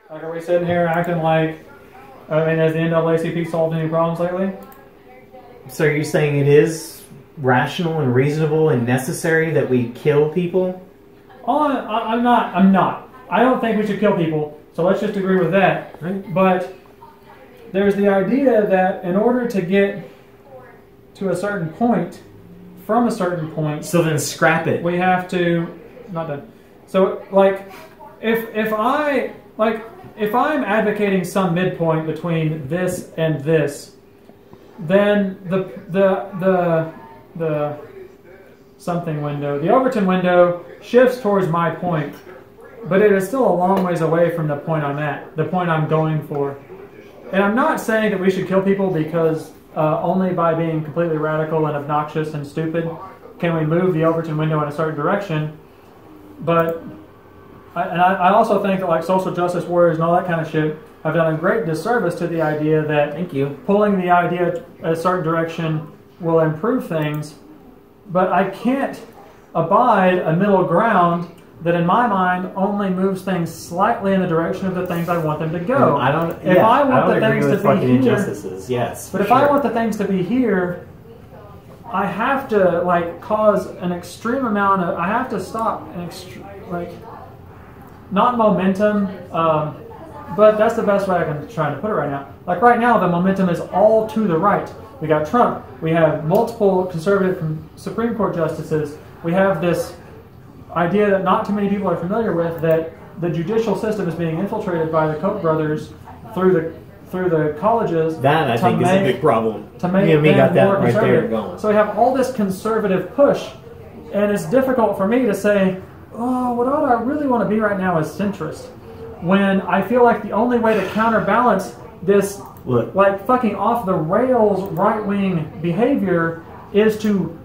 Like, are we sitting here acting like, I mean, has the NAACP solved any problems lately? So are you saying it is rational and reasonable and necessary that we kill people? I'm not. I don't think we should kill people, so let's just agree with that. Right. But there's the idea that in order to get to a certain point, from a certain point... So then scrap it. We have to... Not done. So, like, if I'm advocating some midpoint between this and this, then the something window, the Overton window, shifts towards my point, but it is still a long ways away from the point I'm at, the point I'm going for. And I'm not saying that we should kill people because only by being completely radical and obnoxious and stupid can we move the Overton window in a certain direction. But I also think that, like, social justice warriors and all that kind of shit have done a great disservice to the idea that pulling the idea a certain direction will improve things. But I can't abide a middle ground that, in my mind, only moves things slightly in the direction of the things I want them to go. I don't. If I want the things to be here, injustices, yes. But if I want the things to be here, I have to, like, cause an extreme amount of. I have to stop an not momentum, but that's the best way I can try to put it right now. Like, right now, the momentum is all to the right. We got Trump. We have multiple conservative Supreme Court justices. We have this idea that not too many people are familiar with, that the judicial system is being infiltrated by the Koch brothers through the colleges. That, I think, is a big problem. To make them more conservative. So we have all this conservative push, and it's difficult for me to say, oh, what I really want to be right now is centrist, when I feel like the only way to counterbalance this, like, fucking off the rails right-wing behavior is to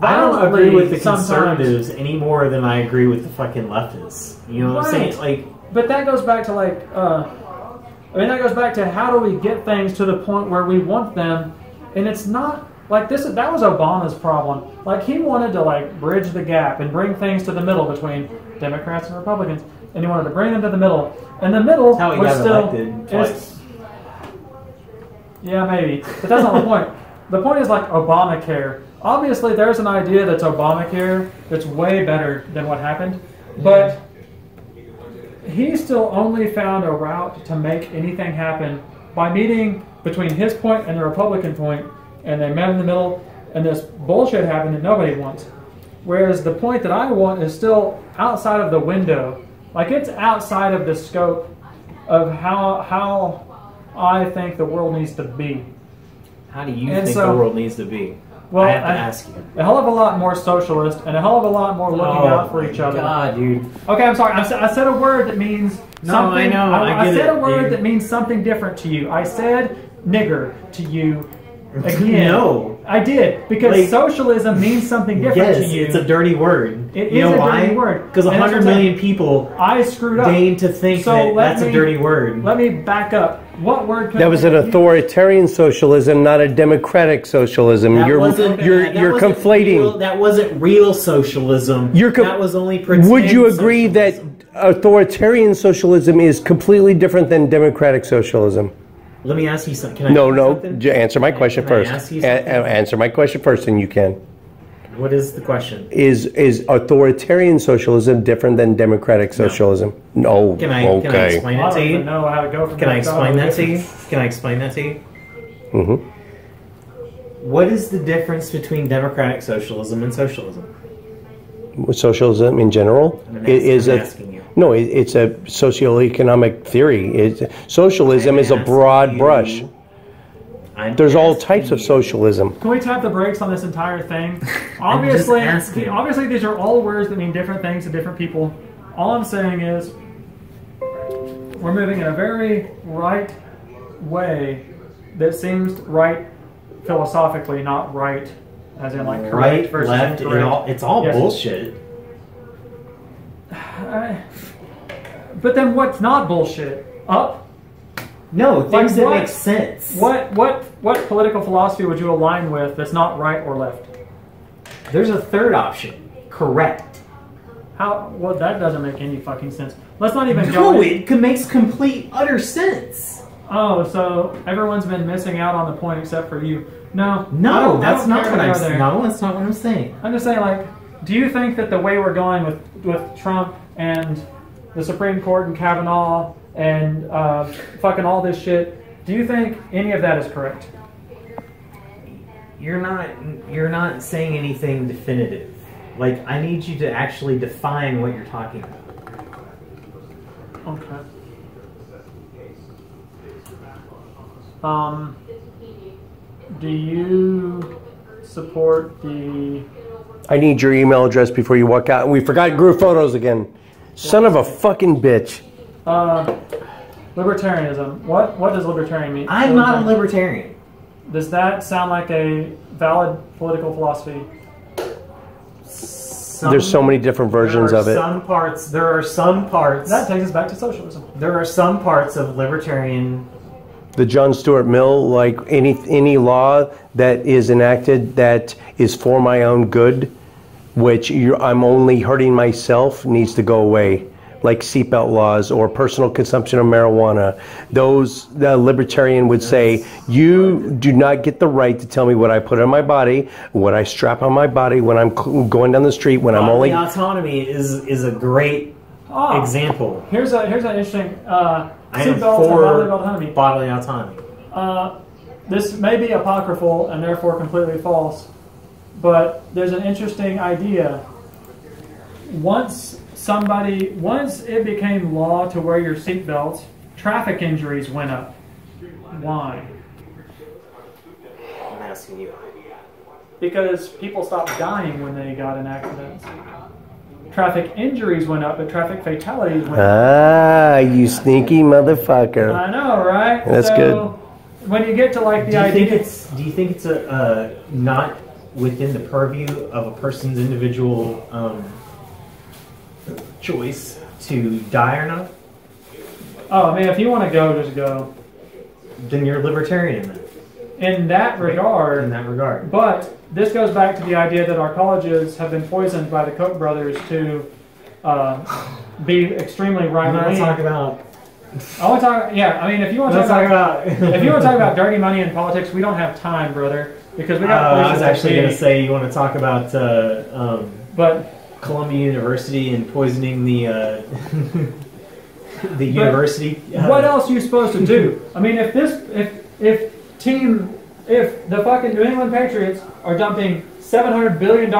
I don't agree with the conservatives any more than I agree with the fucking leftists. You know what I'm saying? Like, but that goes back to, like, that goes back to how do we get things to the point where we want them, and it's not like this. That was Obama's problem. Like, he wanted to, like, bridge the gap and bring things to the middle between Democrats and Republicans, and he wanted to bring them to the middle. And the middle was still. Yeah, maybe, but that's not the point. The point is, like, Obamacare. Obviously, there's an idea that's Obamacare that's way better than what happened, but he still only found a route to make anything happen by meeting between his point and the Republican point, and they met in the middle, and this bullshit happened that nobody wants. Whereas the point that I want is still outside of the window. Like, it's outside of the scope of how I think the world needs to be. How do you think the world needs to be? Well, I have to ask you. A hell of a lot more socialist and a hell of a lot more looking out for each other. God, dude. Okay, I'm sorry. I said a word that means something. No, I know. I said a word that means something different to you. I said nigger to you again. No. I did. Because, like, socialism means something different to you. It's a dirty word. It is a dirty word. Because 100 million people deign to think that that's a dirty word. Let me back up. What word could that was an authoritarian socialism, not a democratic socialism. You're conflating. That wasn't real socialism. That was only pretend. Would you agree that authoritarian socialism is completely different than democratic socialism? Let me ask you something. Answer my question first. Answer my question first, and you can. What is the question? Is authoritarian socialism different than democratic socialism? No. Can I explain it to you? Can I explain that to you? Can I explain that to you? Mm-hmm. What is the difference between democratic socialism and socialism? Socialism in general I'm asking you. No, it's a socioeconomic theory. Socialism is a broad brush. There's all types of socialism. Can we tap the brakes on this entire thing? Obviously, these are all words that mean different things to different people. All I'm saying is we're moving in a very right way that seems right philosophically, not right as in, like, correct right, versus left. incorrect. It's all bullshit. But then what's not bullshit? Up? No, things that make sense. What political philosophy would you align with that's not right or left? There's a third option. Correct. How? Well, that doesn't make any fucking sense. Let's not even go. No, it makes complete utter sense. Oh, so everyone's been missing out on the point except for you. No, that's not what I'm saying. No, that's not what I'm saying. I'm just saying, like, do you think that the way we're going with Trump and the Supreme Court and Kavanaugh and fucking all this shit, do you think any of that is correct? You're not saying anything definitive. Like, I need you to actually define what you're talking about. Okay. Do you support the... I need your email address before you walk out. And we forgot group photos again. Son of a fucking bitch. Libertarianism. What does libertarian mean? I'm not a libertarian. Does that sound like a valid political philosophy? There's so many different versions of it. There are some parts. That takes us back to socialism. There are some parts of libertarian. The John Stuart Mill, like any law that is enacted that is for my own good, which I'm only hurting myself, needs to go away. Like seatbelt laws or personal consumption of marijuana. The libertarian would say, you do not get the right to tell me what I put on my body, what I strap on my body when I'm going down the street, when I'm only... Autonomy is a great example. Here's an interesting... I am for bodily autonomy. This may be apocryphal and therefore completely false, but there's an interesting idea. Once it became law to wear your seatbelt, traffic injuries went up. Why? I'm asking you. Because people stopped dying when they got in accidents. Traffic injuries went up, but traffic fatalities went up. Ah, you sneaky motherfucker. I know, right? That's good. When you get to like the idea... Do you think it's not within the purview of a person's individual... choice to die or not? Oh, I mean, if you want to go, just go. Then you're libertarian. In that regard. In that regard. But this goes back to the idea that our colleges have been poisoned by the Koch brothers to be extremely right-wing. I'm not talking about... I want to talk... Yeah, I mean, if you want to talk about... if you want to talk about dirty money in politics, we don't have time, brother. Because we got... I was actually going to say you want to talk about... but... Columbia University and poisoning the the university. What else are you supposed to do? I mean, if the fucking New England Patriots are dumping $700 billion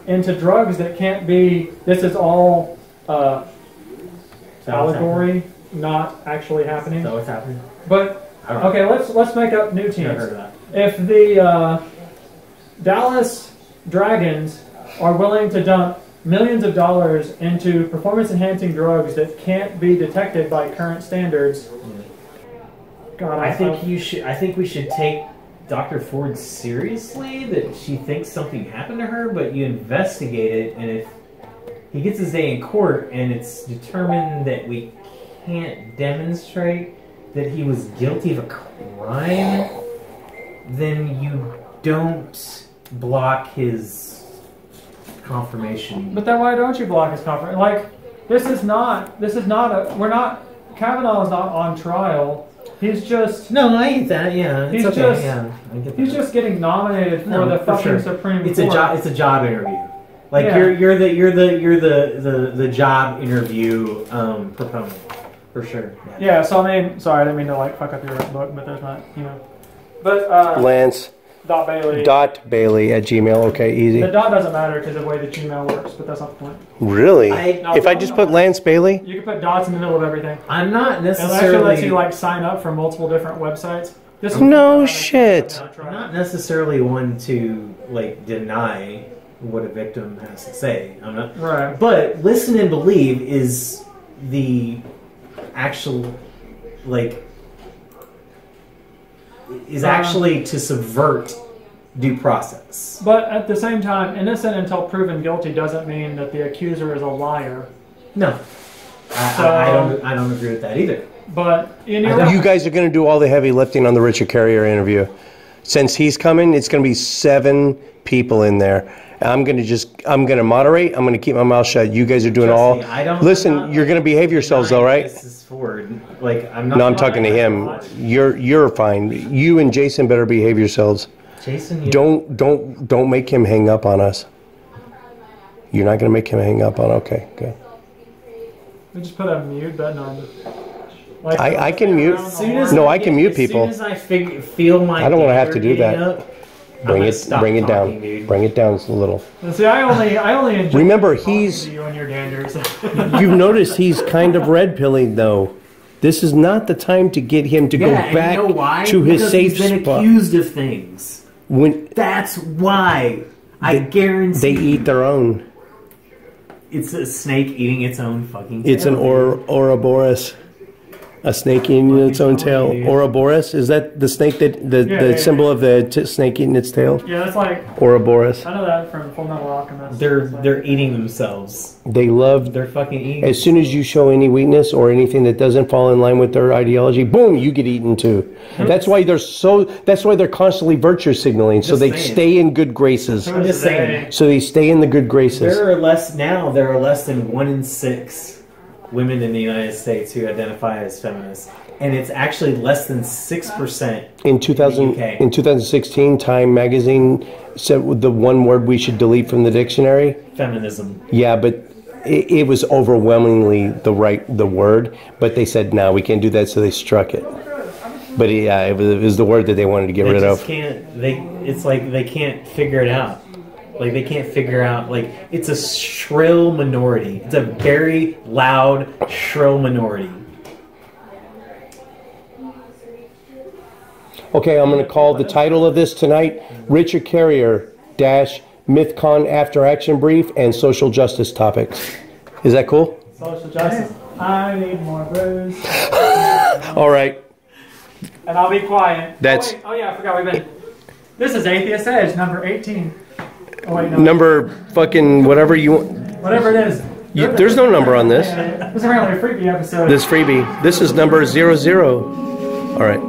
into drugs that can't be, this is all allegory, not actually happening. So what's happening? But okay, let's make up new teams. Never heard of that. If the Dallas Dragons are willing to dump millions of dollars into performance-enhancing drugs that can't be detected by current standards. God, I think we should take Dr. Ford seriously. That she thinks something happened to her, but you investigate it, and if he gets his day in court and it's determined that we can't demonstrate that he was guilty of a crime, then you don't block his confirmation. But then why don't you block his confirmation? Like, Kavanaugh is not on trial. He's just... No, I get that, yeah. He's okay, just, yeah, I get that. He's just getting nominated for the fucking Supreme Court. It's a job interview. Like, you're the job interview proponent. For sure. Yeah, so I mean, sorry, I didn't mean to like fuck up your book, but there's not, But, Lance... Bailey .Bailey@gmail. Okay, easy. The dot doesn't matter because of the way the Gmail works, but that's not the point. Really? If I just put Lance Bailey? You can put dots in the middle of everything. I'm not necessarily... It actually lets you like sign up for multiple different websites. No shit. I'm not necessarily one to like deny what a victim has to say. I'm not. Right. But listen and believe is the actual actually to subvert due process. But at the same time, innocent until proven guilty doesn't mean that the accuser is a liar. No, I don't agree with that either. But you guys are going to do all the heavy lifting on the Richard Carrier interview. Since he's coming, it's going to be 7 people in there. I'm going to moderate. I'm going to keep my mouth shut. You guys are doing Trust all. me, I don't- Listen, I'm not, you're going to behave yourselves, though, right? This is Ford. Like, I'm not. No, I'm talking to him. You're fine. You and Jason better behave yourselves. Jason, you Don't make him hang up on us. You're not going to make him hang up on. Okay, good. We just put a mute button on. Like, I can mute. No, I can mute people. As soon as I feel my. I don't want to have to do that. Up, Bring it down. Dude. Bring it down a little. See, I only enjoy. Remember, talking he's. to you and your danders. You've noticed he's kind of red pilling though. This is not the time to get him to go back you know why? to his Because safe he's been spot. accused of things. When That's why. I guarantee. they eat their own. It's a snake eating its own fucking tail. It's an Ouroboros. A snake eating its own tail. Ouroboros? Is that the snake that the symbol of the snake eating its tail? Yeah, that's like. Ouroboros. I know that from Full Metal Alchemist. They're eating themselves. They love. They're fucking eating. As soon as you show any weakness or anything that doesn't fall in line with their ideology, boom, you get eaten too. That's why they're constantly virtue signaling, so Just they saying. stay in good graces. I'm just saying. So they stay in the good graces. There are less than 1 in 6 women in the United States who identify as feminists, and it's actually less than 6% In 2000, UK. in 2016, Time magazine said the one word we should delete from the dictionary. feminism. Yeah, but it was overwhelmingly the word. But they said no, we can't do that, so they struck it. But yeah, it was the word that they wanted to get They rid just of. can't. It's like they can't figure it out. Like they can't figure out. Like it's a shrill minority. It's a very loud, shrill minority. Okay, I'm going to call the title of this tonight: Richard Carrier - MythCon After Action Brief and Social Justice Topics. Is that cool? Social justice. I need more booze. All right. And I'll be quiet. That's- Oh yeah, I forgot we've been. This is Atheist Edge, number 18. Oh wait, no. Number fucking whatever you want. Whatever it is. There's no number on this. This is apparently a freaky episode. This freebie. This is number 00. All right.